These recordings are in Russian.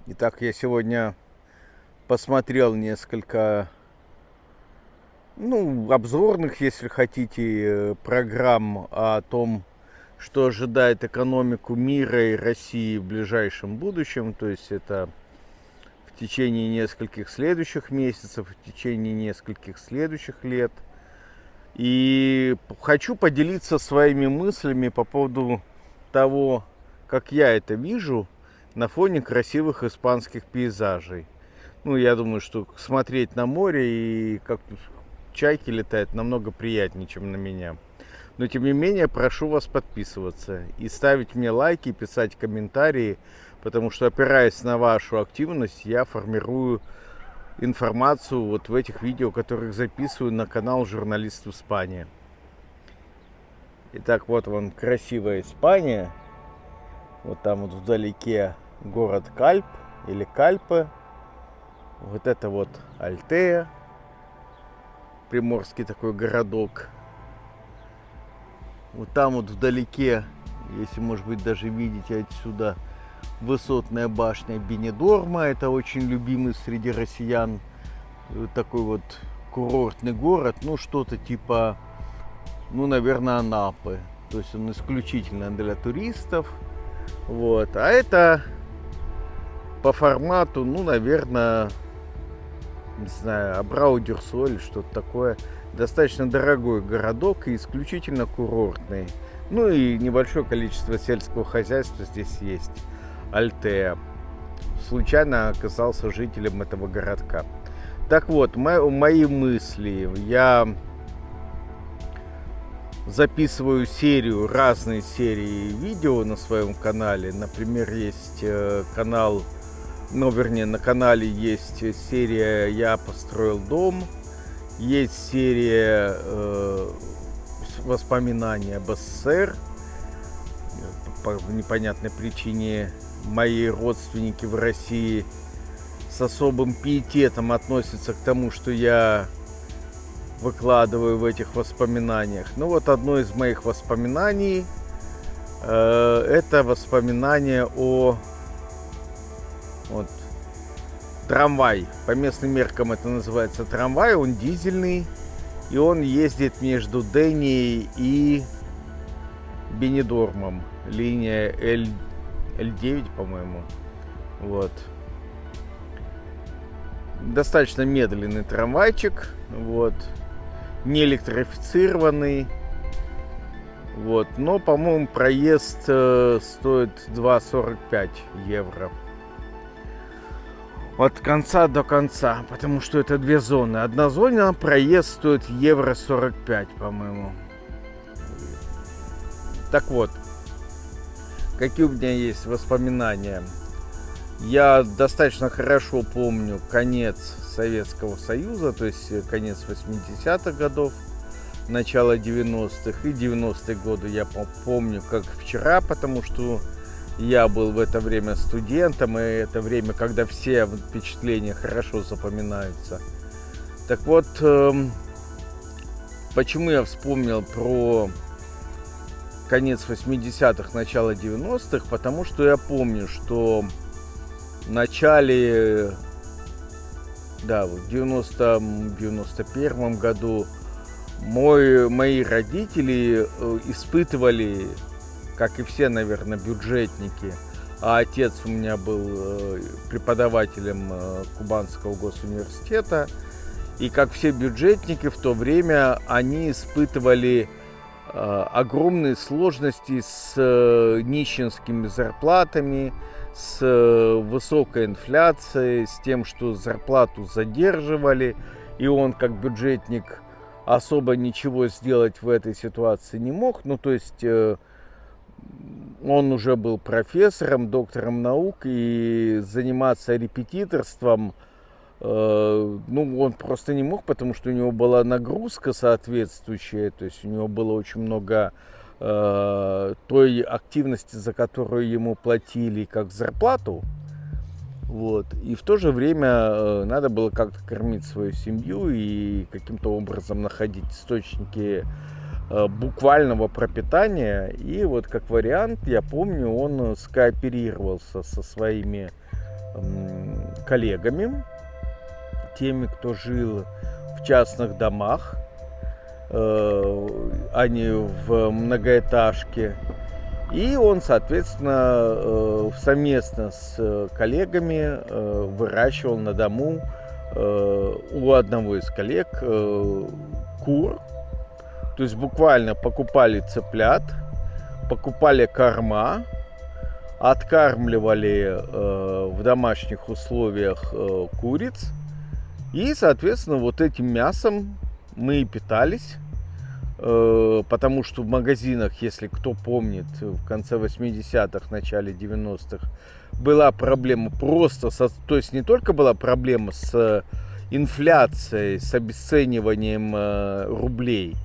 Итак, я сегодня посмотрел несколько, обзорных, если хотите, программ о том, что ожидает экономику мира и России в ближайшем будущем. То есть это в течение нескольких следующих месяцев, в течение нескольких следующих лет. И хочу поделиться своими мыслями по поводу того, как я это вижу на фоне красивых испанских пейзажей. Я думаю, что смотреть на море и как тут чайки летают намного приятнее, чем на меня. Но тем не менее, прошу вас подписываться и ставить мне лайки, писать комментарии, потому что, опираясь на вашу активность, я формирую информацию вот в этих видео, которых записываю на канал «Журналист в Испании». Итак, вот вон красивая Испания. Вот там вот вдалеке город Кальп или Кальпе. Вот это вот Альтея, приморский такой городок. Вот там вот вдалеке, если, может быть, даже видите отсюда, высотная башня Бенидорма. Это очень любимый среди россиян такой вот курортный город. Что-то типа, наверное, Анапы. То есть он исключительно для туристов. Вот. А это по формату, наверное, не знаю, Абрау-Дюрсо или что-то такое. Достаточно дорогой городок и исключительно курортный. И небольшое количество сельского хозяйства здесь есть. Альтея. Случайно оказался жителем этого городка. Так вот, мои мысли. Я записываю разные серии видео на своем канале. Например, есть канал, на канале есть серия «Я построил дом», есть серия воспоминаний об СССР. По непонятной причине мои родственники в России с особым пиететом относятся к тому, что я выкладываю в этих воспоминаниях. Одно из моих воспоминаний это воспоминание о трамвай. По местным меркам это называется трамвай. Он дизельный. И он ездит между Денией и Бенидормом. Линия L9, по-моему. Вот. Достаточно медленный трамвайчик. Вот. Не электрифицированный. Вот. Но, по-моему, проезд стоит 2,45 евро. От конца до конца, потому что это две зоны. Одна зона, проезд стоит евро 45, по-моему. Так вот, какие у меня есть воспоминания. Я достаточно хорошо помню конец Советского Союза, то есть конец 80-х годов, начало 90-х и 90-е годы я помню как вчера, потому что я был в это время студентом, и это время, когда все впечатления хорошо запоминаются. Так вот, почему я вспомнил про конец 80-х, начало 90-х? Потому что я помню, что в начале, в 91 году мои родители испытывали, как и все, наверное, бюджетники, а отец у меня был преподавателем Кубанского госуниверситета, и как все бюджетники в то время, они испытывали огромные сложности с нищенскими зарплатами, с высокой инфляцией, с тем, что зарплату задерживали, и он, как бюджетник, особо ничего сделать в этой ситуации не мог. То есть он уже был профессором, доктором наук, и заниматься репетиторством он просто не мог, потому что у него была нагрузка соответствующая, то есть у него было очень много той активности, за которую ему платили как зарплату. Вот. И в то же время надо было как-то кормить свою семью и каким-то образом находить источники буквального пропитания. И вот как вариант, я помню, он скооперировался со своими коллегами, теми, кто жил в частных домах, а не в многоэтажке. И он, соответственно, совместно с коллегами выращивал на дому у одного из коллег кур. То есть буквально покупали цыплят, покупали корма, откармливали в домашних условиях куриц. И, соответственно, вот этим мясом мы и питались. Потому что в магазинах, если кто помнит, в конце 80-х, начале 90-х была проблема просто, то есть не только была проблема с инфляцией, с обесцениванием рублей,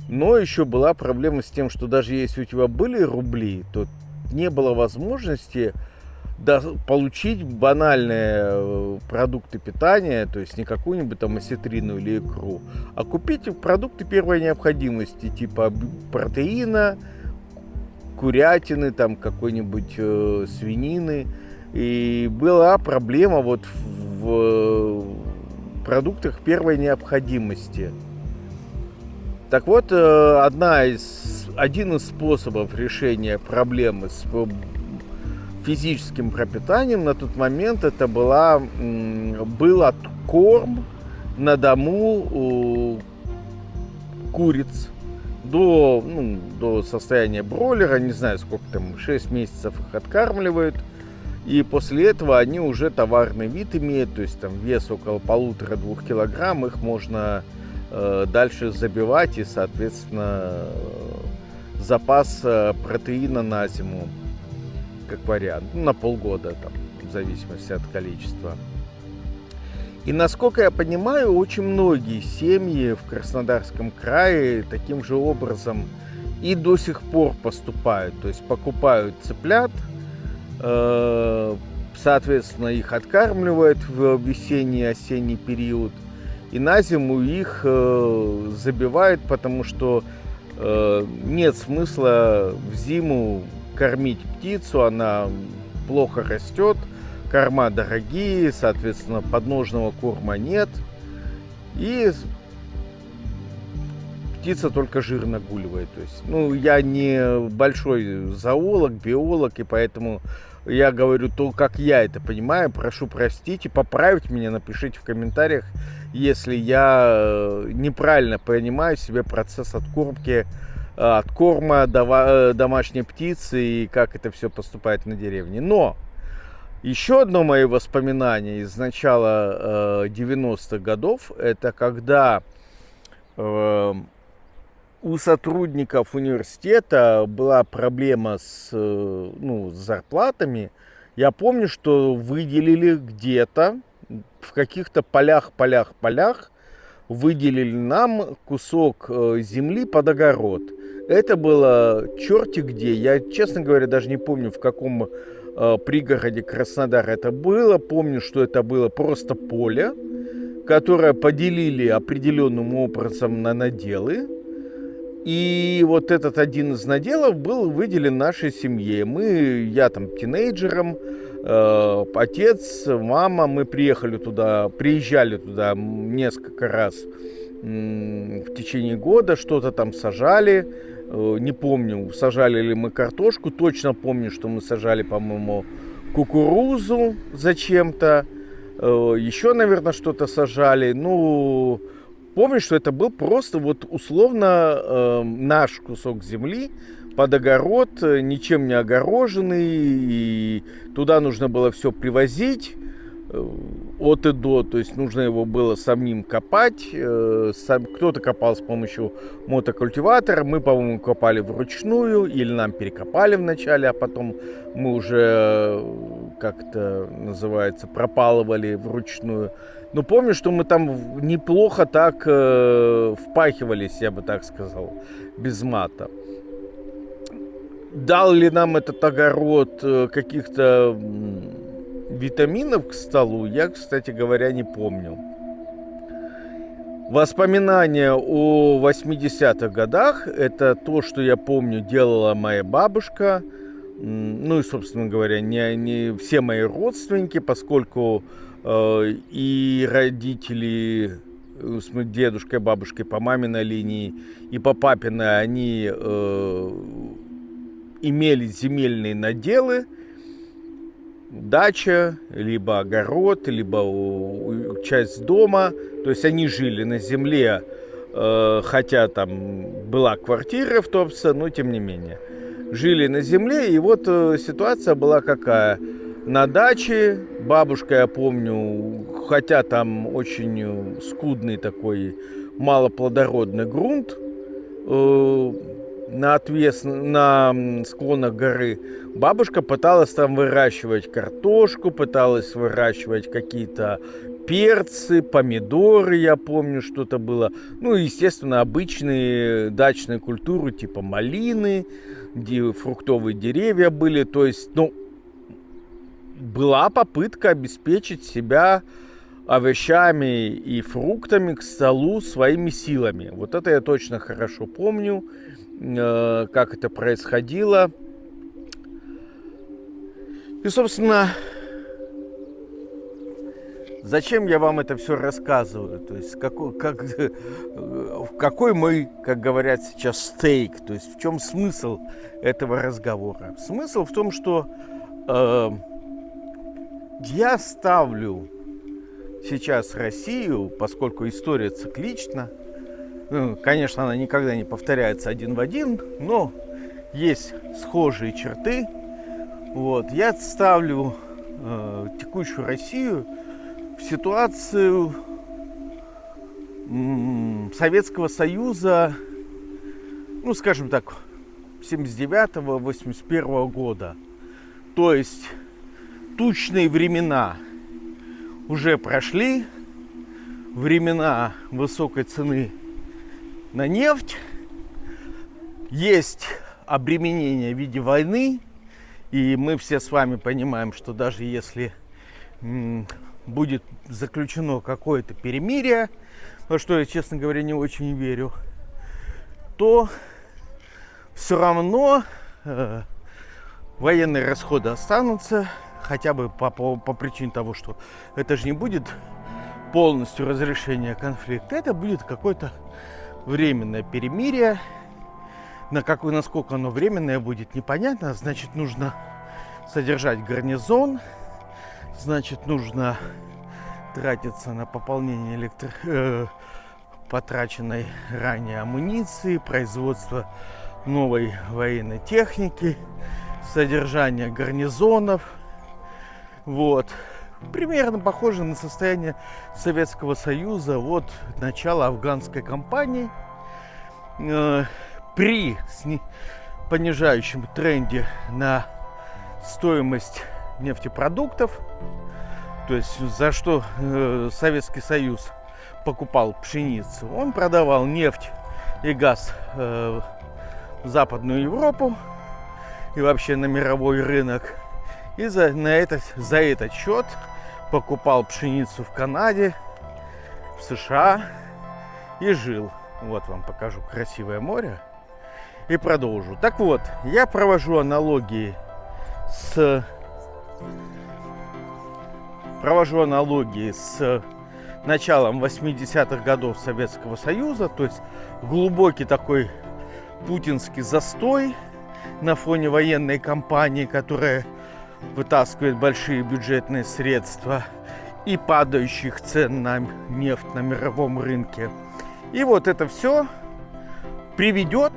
но еще была проблема с тем, что даже если у тебя были рубли, то не было возможности получить банальные продукты питания, то есть не какую-нибудь там осетрину или икру, а купить продукты первой необходимости, типа протеина, курятины, там какой-нибудь свинины. И была проблема вот в продуктах первой необходимости. Так вот, один из способов решения проблемы с физическим пропитанием на тот момент это был корм на дому куриц до состояния бройлера, не знаю сколько там, 6 месяцев их откармливают, и после этого они уже товарный вид имеют, то есть там вес около 1,5-2 килограмм, их можно дальше забивать, и соответственно запас протеина на зиму как вариант, на полгода, там, в зависимости от количества. И насколько я понимаю, очень многие семьи в Краснодарском крае таким же образом и до сих пор поступают. То есть покупают цыплят, соответственно, их откармливают в весенний осенний период, и на зиму их забивают, потому что нет смысла в зиму кормить птицу, она плохо растет, корма дорогие, соответственно, подножного корма нет, и птица только жир нагуливает. То есть, я не большой зоолог, биолог, и поэтому я говорю то, как я это понимаю. Прошу простить и поправить меня, напишите в комментариях, если я неправильно понимаю себе процесс откормки, от корма домашней птицы и как это все поступает на деревне. Но еще одно мое воспоминание из начала 90-х годов, это когда у сотрудников университета была проблема с зарплатами. Я помню, что выделили где-то в каких-то полях выделили нам кусок земли под огород. Это было черти где. Я, честно говоря, даже не помню, в каком пригороде Краснодара это было. Помню, что это было просто поле, которое поделили определенным образом на наделы. И вот этот один из наделов был выделен нашей семье. Я там тинейджером, отец, мама, мы приезжали туда несколько раз в течение года, что-то там сажали. Не помню, сажали ли мы картошку, точно помню, что мы сажали, по-моему, кукурузу зачем-то, еще, наверное, что-то сажали. Помню, что это был просто вот условно наш кусок земли под огород, ничем не огороженный, и туда нужно было все привозить от и до, то есть нужно его было самим копать, кто-то копал с помощью мотокультиватора, мы, по-моему, копали вручную, или нам перекопали вначале, а потом мы уже, как-то называется, пропалывали вручную. Но помню, что мы там неплохо так впахивались, я бы так сказал, без мата. Дал ли нам этот огород каких-то витаминов к столу, я, кстати говоря, не помню. Воспоминания о 80-х годах, это то, что я помню, делала моя бабушка. ну и, собственно говоря, не все мои родственники, поскольку и родители, с дедушкой, бабушкой по маминой линии и по папиной, они имели земельные наделы, дача, либо огород, либо часть дома. То есть они жили на земле, хотя там была квартира в Туапсе, но тем не менее. Жили на земле, и вот ситуация была какая. На даче бабушка, я помню, хотя там очень скудный такой малоплодородный грунт, на склонах горы, бабушка пыталась там выращивать картошку, пыталась выращивать какие-то перцы, помидоры, я помню, что-то было. Ну, естественно, обычные дачные культуры, типа малины, где фруктовые деревья были. То есть, ну, была попытка обеспечить себя овощами и фруктами к столу своими силами. Вот это я точно хорошо помню, как это происходило. И, собственно, зачем я вам это все рассказываю? То есть, какой мой, как говорят сейчас, стейк? То есть, в чем смысл этого разговора? Смысл в том, что я ставлю сейчас Россию, поскольку история циклична, конечно, она никогда не повторяется один в один, но есть схожие черты. Вот. Я ставлю текущую Россию в ситуацию Советского Союза, ну, скажем так, 79-81 года. То есть тучные времена уже прошли, времена высокой цены на нефть, есть обременение в виде войны, и мы все с вами понимаем, что даже если будет заключено какое-то перемирие, во что я, честно говоря, не очень верю, то все равно военные расходы останутся, хотя бы по причине того, что это же не будет полностью разрешение конфликта, это будет какое-то временное перемирие. Насколько оно временное будет, непонятно. Значит, нужно содержать гарнизон, значит, нужно тратиться на пополнение потраченной ранее амуниции, производство новой военной техники, содержание гарнизонов. Вот. Примерно похоже на состояние Советского Союза от начала афганской кампании. При понижающем тренде на стоимость нефтепродуктов, то есть за что Советский Союз покупал пшеницу, он продавал нефть и газ в Западную Европу и вообще на мировой рынок. И за этот счет покупал пшеницу в Канаде, в США и жил. Вот вам покажу красивое море. И продолжу. Так вот, я провожу аналогии с началом 80-х годов Советского Союза. То есть глубокий такой путинский застой на фоне военной кампании, которая вытаскивает большие бюджетные средства, и падающих цен на нефть на мировом рынке. И вот это все приведет,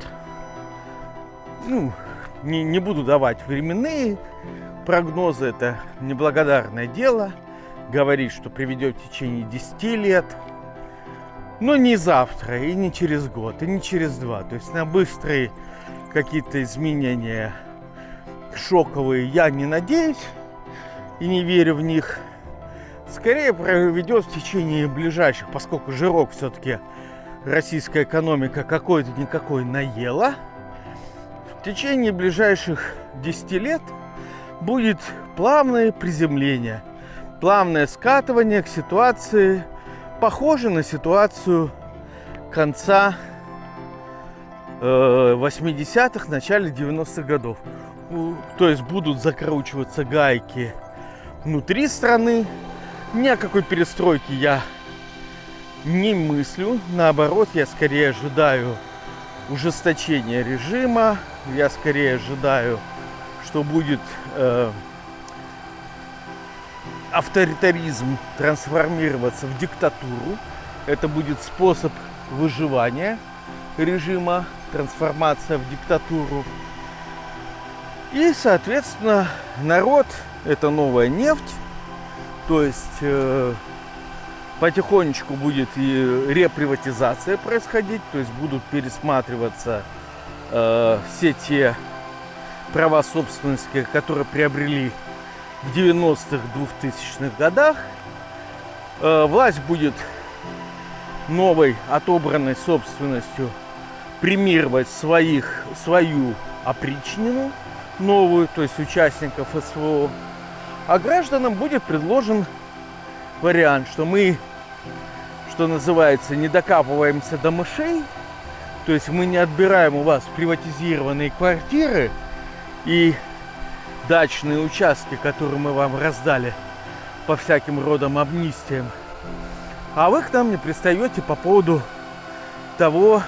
не буду давать временные прогнозы, это неблагодарное дело, говорить, что приведет в течение 10 лет, но не завтра, и не через год, и не через 2. То есть на быстрые какие-то изменения шоковые я не надеюсь и не верю в них. Скорее проведет в течение ближайших, поскольку жирок все-таки российская экономика какой-то-никакой наела, в течение ближайших 10 лет будет плавное приземление, плавное скатывание к ситуации, похожей на ситуацию конца 80-х, начале 90-х годов. то есть будут закручиваться гайки внутри страны. Ни о какой перестройке я не мыслю. Наоборот, я скорее ожидаю ужесточения режима. Я скорее ожидаю, что будет авторитаризм трансформироваться в диктатуру. Это будет способ выживания режима, трансформация в диктатуру. И, соответственно, народ – это новая нефть. То есть потихонечку будет и реприватизация происходить. То есть будут пересматриваться все те права собственности, которые приобрели в 90-х, 2000-х годах. Власть будет новой отобранной собственностью премировать свою опричнину, новую, то есть участников СВО. А гражданам будет предложен вариант, что мы, что называется, не докапываемся до мышей. То есть мы не отбираем у вас приватизированные квартиры и дачные участки, которые мы вам раздали по всяким родам амнистиям. А вы к нам не пристаете по поводу того,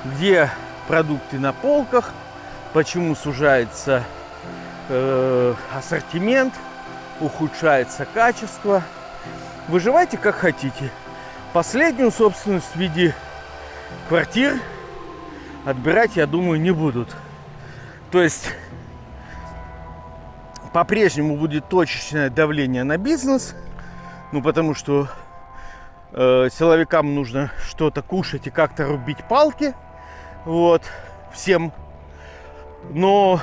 где продукты на полках, почему сужается ассортимент, ухудшается качество. Выживайте как хотите. Последнюю собственность в виде квартир отбирать, я думаю, не будут. То есть по-прежнему будет точечное давление на бизнес. Ну, потому что силовикам нужно что-то кушать и как-то рубить палки. Вот. Всем. Но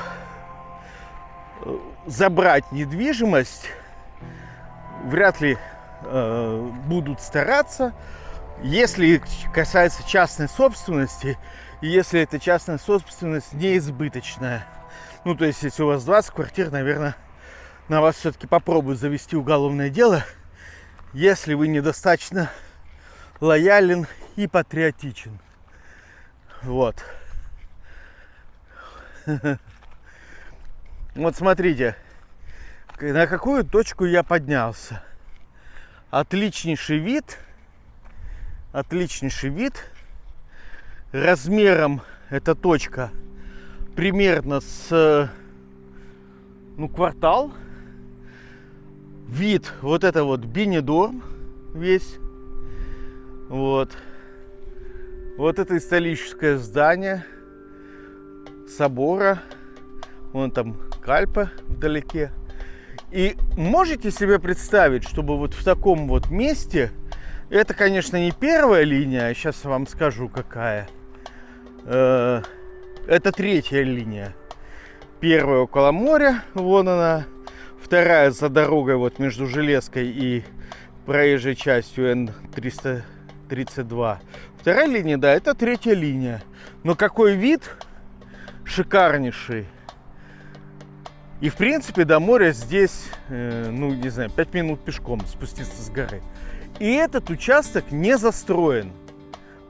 забрать недвижимость вряд ли будут стараться. Если касается частной собственности, и если эта частная собственность неизбыточная. Ну, то есть, если у вас 20 квартир, наверное, на вас все-таки попробуют завести уголовное дело, если вы недостаточно лоялен и патриотичен. Вот. Вот смотрите, на какую точку я поднялся. Отличнейший вид. Размером эта точка примерно с квартал. Вид вот это вот Бенедорм весь. Вот это историческое здание собора. Вон там Кальпа вдалеке. И можете себе представить, чтобы вот в таком вот месте, это, конечно, не первая линия, сейчас вам скажу какая. Это третья линия. Первая около моря, вон она. Вторая за дорогой вот между Железкой и проезжей частью Н-332. Вторая линия, да, это третья линия. Но какой вид шикарнейший. И, в принципе, до моря здесь, не знаю, 5 минут пешком спуститься с горы. И этот участок не застроен.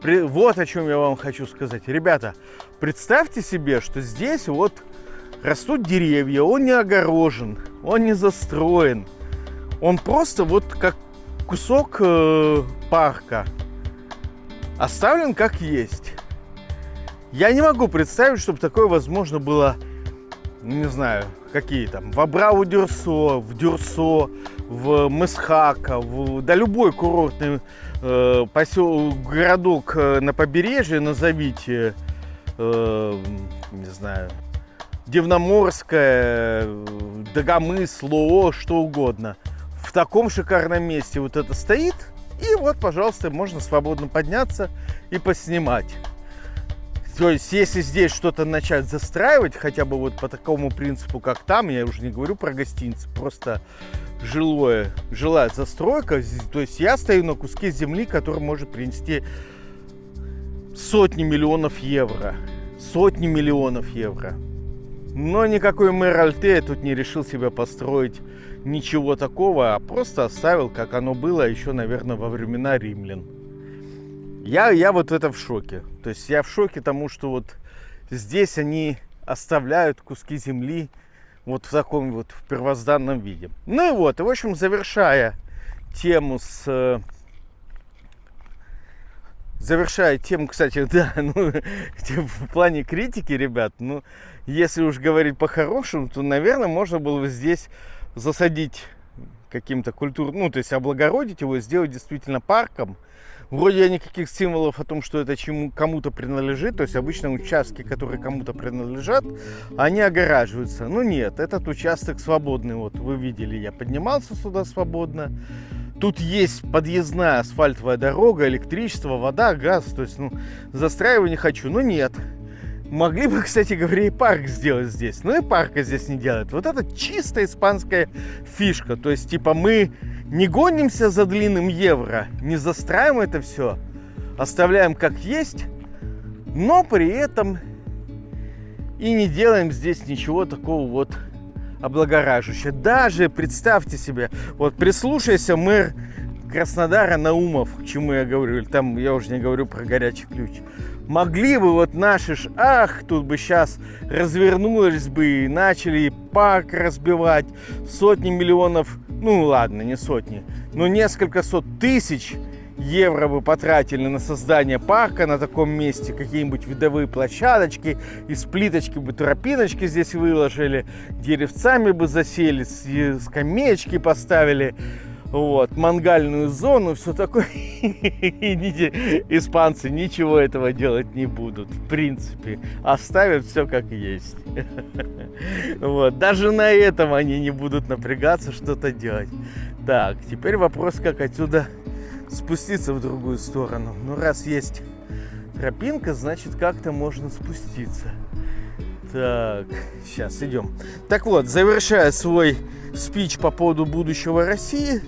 Вот о чем я вам хочу сказать. Ребята, представьте себе, что здесь вот растут деревья, он не огорожен, он не застроен. Он просто вот как кусок парка. Оставлен как есть. Я не могу представить, чтобы такое возможно было, не знаю, какие там, в Абрау-Дюрсо, в Дюрсо, в Месхака, да любой курортный городок на побережье, назовите, не знаю, Дивноморское, Дагомыс, Лоо, что угодно. В таком шикарном месте вот это стоит, и вот, пожалуйста, можно свободно подняться и поснимать. То есть, если здесь что-то начать застраивать, хотя бы вот по такому принципу, как там, я уже не говорю про гостиницы, просто жилая застройка, то есть я стою на куске земли, который может принести сотни миллионов евро. Но никакой мэр Альтея тут не решил себе построить ничего такого, а просто оставил, как оно было еще, наверное, во времена римлян. Я вот это в шоке. То есть я в шоке тому, что вот здесь они оставляют куски земли вот в таком вот в первозданном виде. Ну и вот, и в общем, завершая тему, кстати, да, ну, в плане критики, ребят, ну, если уж говорить по-хорошему, то, наверное, можно было бы здесь засадить каким-то культурным, ну, то есть облагородить его, сделать действительно парком. Вроде никаких символов о том, что это кому-то принадлежит, то есть обычно участки, которые кому-то принадлежат, они огораживаются. Но нет, этот участок свободный, вот вы видели, я поднимался сюда свободно. Тут есть подъездная асфальтовая дорога, электричество, вода, газ, то есть, ну, застраивать не хочу, но нет. Могли бы, кстати говоря, и парк сделать здесь, но и парка здесь не делают. Вот это чисто испанская фишка, то есть, типа, мы не гонимся за длинным евро, не застраиваем это все, оставляем как есть, но при этом и не делаем здесь ничего такого вот облагораживающего. Даже представьте себе, вот прислушайся, мэр Краснодара Наумов, к чему я говорю, там я уже не говорю про горячий ключ. Могли бы вот наши тут бы сейчас развернулись бы и начали парк разбивать, сотни миллионов, ну ладно, не сотни, но несколько сот тысяч евро бы потратили на создание парка на таком месте, какие-нибудь видовые площадочки, из плиточки бы тропиночки здесь выложили, деревцами бы засели, скамеечки поставили, вот, мангальную зону, все такое. Испанцы ничего этого делать не будут, в принципе, оставят все как есть. Вот, даже на этом они не будут напрягаться что-то делать. Так, теперь вопрос, как отсюда спуститься в другую сторону. Ну, раз есть тропинка, значит, как-то можно спуститься. Так, сейчас идем. Так вот, завершая свой спич по поводу будущего России,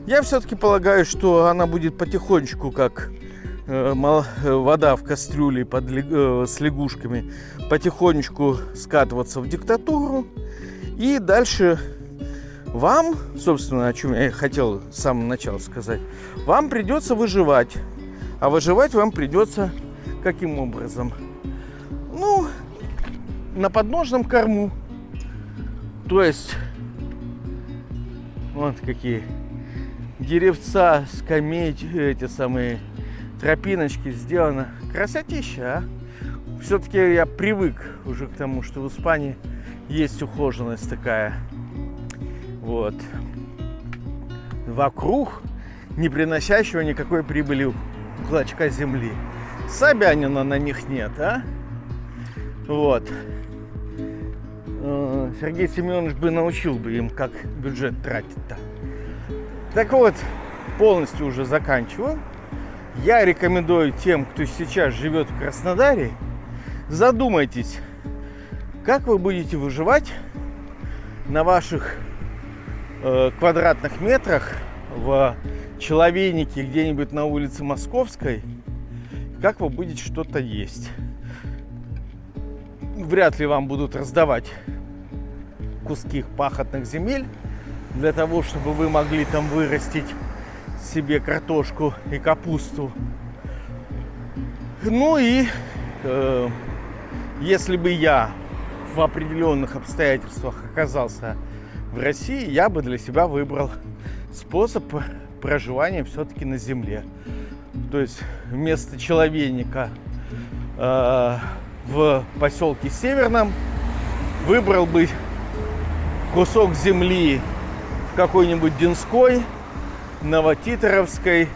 я все-таки полагаю, что она будет потихонечку, как вода в кастрюле с лягушками, потихонечку скатываться в диктатуру. И дальше вам, собственно, о чем я хотел с самого начала сказать, вам придется выживать. А выживать вам придется каким образом? Ну, на подножном корму. То есть, вот какие деревца, скамейки, эти самые тропиночки сделано. Красотища, а? Все-таки я привык уже к тому, что в Испании есть ухоженность такая. Вот. Вокруг, не приносящего никакой прибыли у клочка земли. Собянина на них нет, а? Вот. Сергей Семенович бы научил бы им, как бюджет тратить-то. Так вот, полностью уже заканчиваю. Я рекомендую тем, кто сейчас живет в Краснодаре, задумайтесь, как вы будете выживать на ваших квадратных метрах в Человейнике где-нибудь на улице Московской, как вы будете что-то есть. Вряд ли вам будут раздавать куски пахотных земель для того, чтобы вы могли там вырастить себе картошку и капусту. Ну и если бы я в определенных обстоятельствах оказался в России, я бы для себя выбрал способ проживания все-таки на земле. То есть вместо Человейника в поселке Северном выбрал бы кусок земли в какой-нибудь Динской, Новотитаровской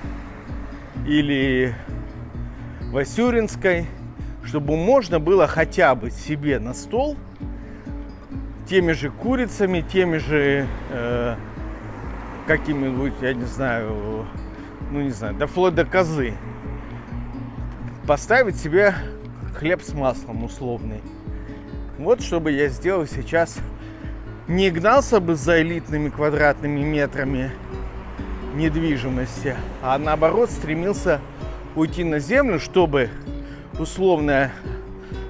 или Васюринской, чтобы можно было хотя бы себе на стол теми же курицами, теми же какими-нибудь, я не знаю, да вплоть до козы, поставить себе хлеб с маслом условный. Вот что бы я сделал сейчас. Не гнался бы за элитными квадратными метрами недвижимости, а наоборот стремился уйти на землю, чтобы условное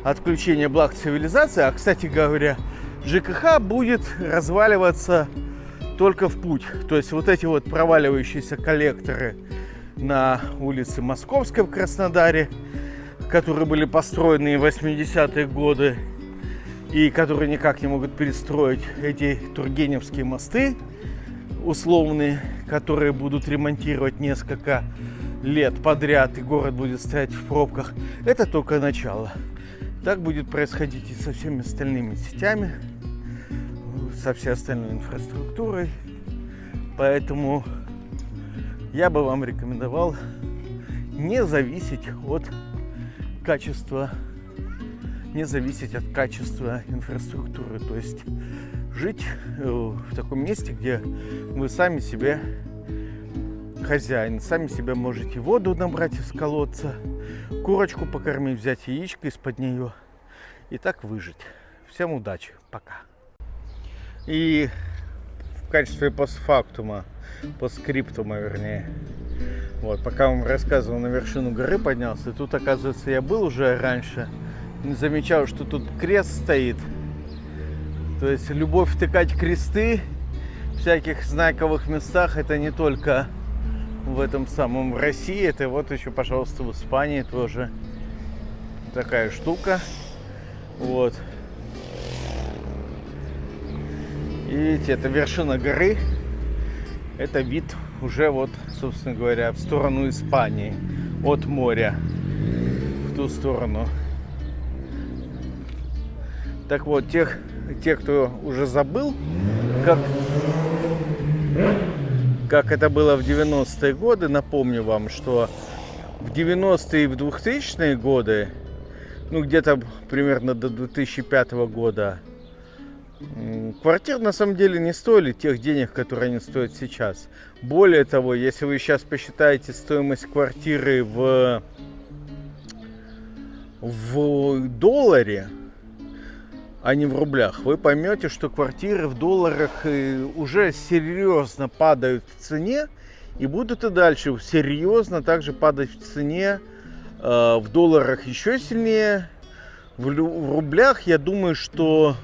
отключение благ цивилизации, а, кстати говоря, ЖКХ будет разваливаться только в путь. То есть вот эти вот проваливающиеся коллекторы на улице Московской в Краснодаре, которые были построены в 80-е годы, и которые никак не могут перестроить эти тургеневские мосты условные, которые будут ремонтировать несколько лет подряд, и город будет стоять в пробках, это только начало. Так будет происходить и со всеми остальными сетями, со всей остальной инфраструктурой. Поэтому я бы вам рекомендовал не зависеть от качества инфраструктуры. То есть жить в таком месте, где вы сами себе хозяин, сами себе можете воду набрать из колодца, курочку покормить, взять яичко из-под нее и так выжить. Всем удачи, пока. И в качестве постфактума, постскриптума вернее, вот, пока вам рассказывал, на вершину горы поднялся, тут, оказывается, я был уже раньше, не замечал, что тут крест стоит. То есть любовь втыкать кресты в всяких знаковых местах, это не только в этом самом в России, это вот еще, пожалуйста, в Испании тоже такая штука. Вот. И видите, это вершина горы, это вид уже вот, собственно говоря, в сторону Испании, от моря в ту сторону. Так вот, те, кто уже забыл, как это было в 90-е годы, напомню вам, что в 90-е и в 2000-е годы, ну где-то примерно до 2005 года, квартиры на самом деле не стоили тех денег, которые они стоят сейчас. Более того, если вы сейчас посчитаете стоимость квартиры в долларе, а не в рублях, вы поймете, что квартиры в долларах уже серьезно падают в цене и будут и дальше серьезно также падать в цене, в долларах еще сильнее. В рублях, я думаю, что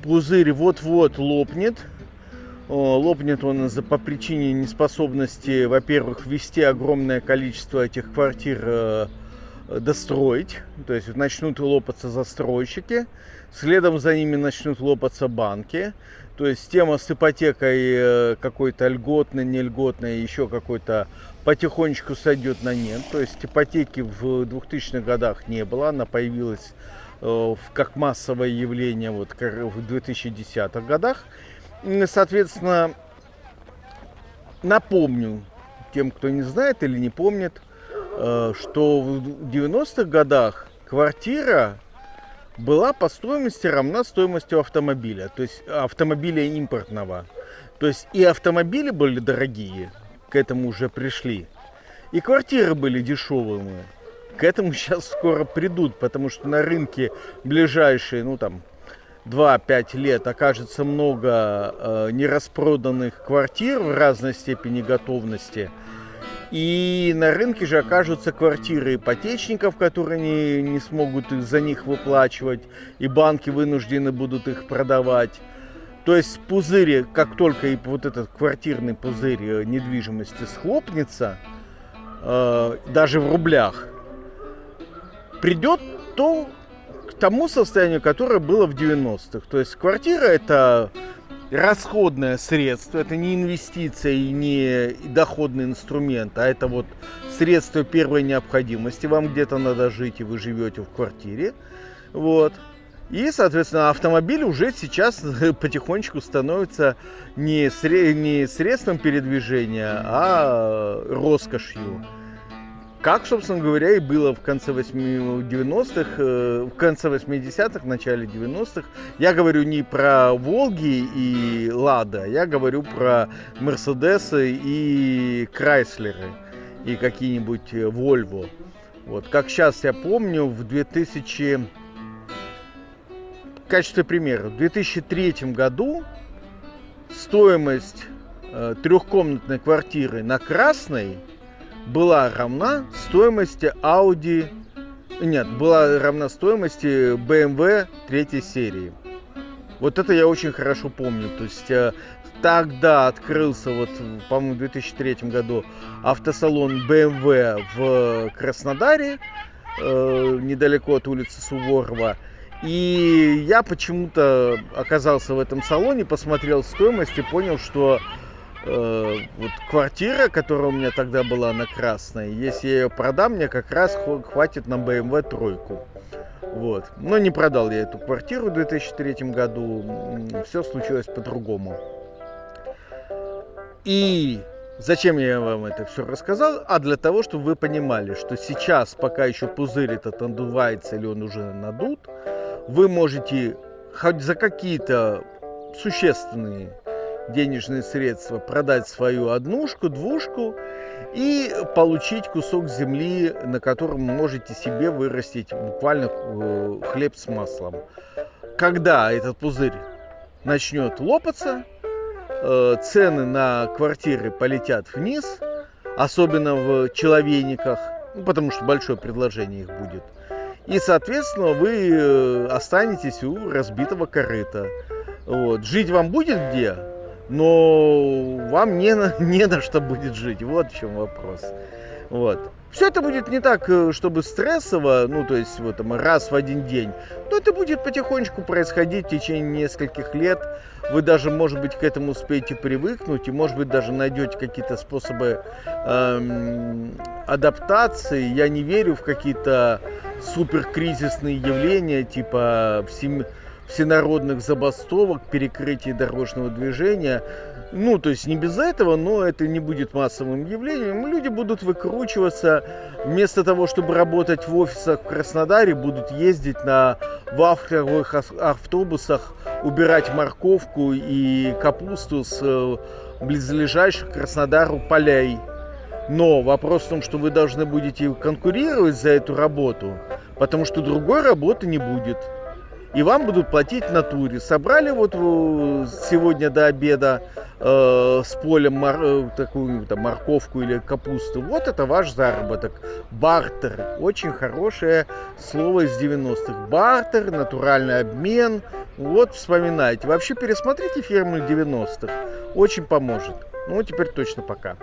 пузырь вот-вот лопнет. Лопнет он по причине неспособности, во-первых, ввести огромное количество этих квартир, достроить. То есть начнут лопаться застройщики, следом за ними начнут лопаться банки. То есть тема с ипотекой какой-то льготной, не льготной, еще какой-то потихонечку сойдет на нет. То есть ипотеки в 2000-х годах не было, она появилась как массовое явление вот в 2010-х годах. Соответственно, напомню тем, кто не знает или не помнит, что в 90-х годах квартира была по стоимости равна стоимости автомобиля, то есть автомобиля импортного. То есть и автомобили были дорогие, к этому уже пришли, и квартиры были дешевыми. К этому сейчас скоро придут, потому что на рынке ближайшие, 2-5 лет окажется много нераспроданных квартир в разной степени готовности. И на рынке же окажутся квартиры ипотечников, которые не смогут за них выплачивать, и банки вынуждены будут их продавать. То есть пузырь, как только и вот этот квартирный пузырь недвижимости схлопнется, даже в рублях, придет к тому состоянию, которое было в 90-х. То есть квартира — это расходное средство, это не инвестиция и не доходный инструмент, а это вот средство первой необходимости. Вам где-то надо жить, и вы живете в квартире. Вот. И, соответственно, автомобиль уже сейчас потихонечку становится не средством передвижения, а роскошью. Как, собственно говоря, и было в конце 90-х, в конце 80-х, начале 90-х. Я говорю не про Волги и Лада, я говорю про Мерседесы и Крайслеры, и какие-нибудь Вольво. Вот, как сейчас я помню, в качестве примера, в 2003 году стоимость трехкомнатной квартиры на Красной была равна стоимости была равна стоимости BMW 3 серии. Вот это я очень хорошо помню. То есть тогда открылся, по-моему, в 2003 году автосалон BMW в Краснодаре, недалеко от улицы Суворова. И я почему-то оказался в этом салоне, посмотрел стоимость и понял, что вот квартира, которая у меня тогда была на Красной, если я ее продам, мне как раз хватит на BMW тройку. Вот. Но не продал я эту квартиру в 2003 году. Все случилось по-другому. И зачем я вам это все рассказал? А для того, чтобы вы понимали, что сейчас, пока еще пузырь этот надувается или он уже надут, вы можете хоть за какие-то существенные денежные средства продать свою однушку, двушку и получить кусок земли, на котором можете себе вырастить буквально хлеб с маслом. Когда этот пузырь начнет лопаться, цены на квартиры полетят вниз, особенно в человейниках, потому что большое предложение их будет. И, соответственно, вы останетесь у разбитого корыта. Вот. Жить вам будет где, но вам не на что будет жить. Вот в чем вопрос. Вот. Все это будет не так, чтобы стрессово, ну, то есть вот там раз в один день, но это будет потихонечку происходить в течение нескольких лет. Вы даже, может быть, к этому успеете привыкнуть и, может быть, даже найдете какие-то способы адаптации. Я не верю в какие-то суперкризисные явления, типа всенародных забастовок, перекрытия дорожного движения. Ну, то есть не без этого, но это не будет массовым явлением. Люди будут выкручиваться. Вместо того, чтобы работать в офисах в Краснодаре, будут ездить на вафлевых автобусах, убирать морковку и капусту с близлежащих к Краснодару полей. Но вопрос в том, что вы должны будете конкурировать за эту работу, потому что другой работы не будет. И вам будут платить в натуре. Собрали вот сегодня до обеда с полем такую там, морковку или капусту. Вот это ваш заработок. Бартер. Очень хорошее слово из 90-х. Бартер, натуральный обмен. Вот вспоминайте. Вообще пересмотрите фильмы 90-х. Очень поможет. Ну, теперь точно пока.